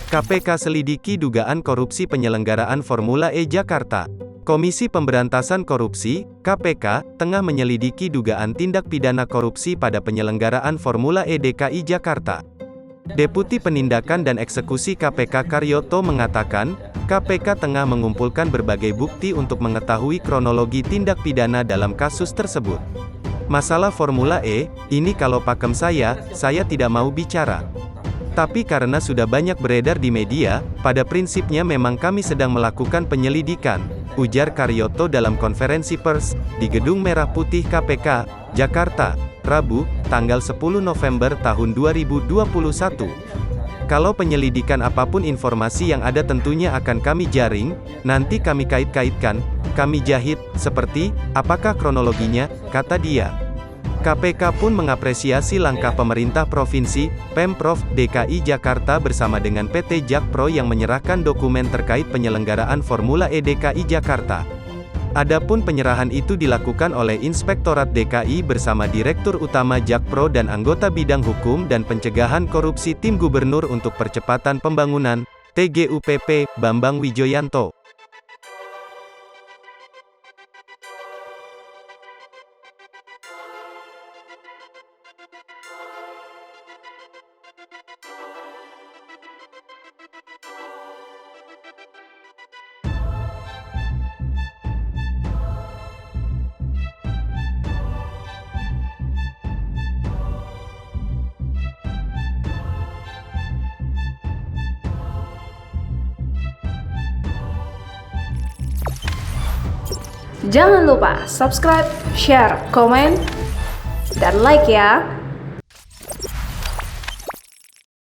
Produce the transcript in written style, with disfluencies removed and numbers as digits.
KPK selidiki dugaan korupsi penyelenggaraan Formula E Jakarta. Komisi Pemberantasan Korupsi, KPK, tengah menyelidiki dugaan tindak pidana korupsi pada penyelenggaraan Formula E DKI Jakarta. Deputi Penindakan dan Eksekusi KPK Karyoto mengatakan, KPK tengah mengumpulkan berbagai bukti untuk mengetahui kronologi tindak pidana dalam kasus tersebut. Masalah Formula E, ini kalau pakem saya tidak mau bicara. Tapi karena sudah banyak beredar di media, pada prinsipnya memang kami sedang melakukan penyelidikan, ujar Karyoto dalam konferensi pers, di Gedung Merah Putih KPK, Jakarta, Rabu, tanggal 10 November tahun 2021. Kalau penyelidikan apapun informasi yang ada tentunya akan kami jaring, nanti kami kait-kaitkan, kami jahit, seperti, apakah kronologinya, kata dia. KPK pun mengapresiasi langkah pemerintah provinsi, Pemprov DKI Jakarta bersama dengan PT Jakpro yang menyerahkan dokumen terkait penyelenggaraan Formula E DKI Jakarta. Adapun penyerahan itu dilakukan oleh Inspektorat DKI bersama Direktur Utama Jakpro dan anggota bidang hukum dan pencegahan korupsi Tim Gubernur untuk Percepatan Pembangunan, TGUPP, Bambang Wijoyanto. Jangan lupa subscribe, share, komen, dan like ya.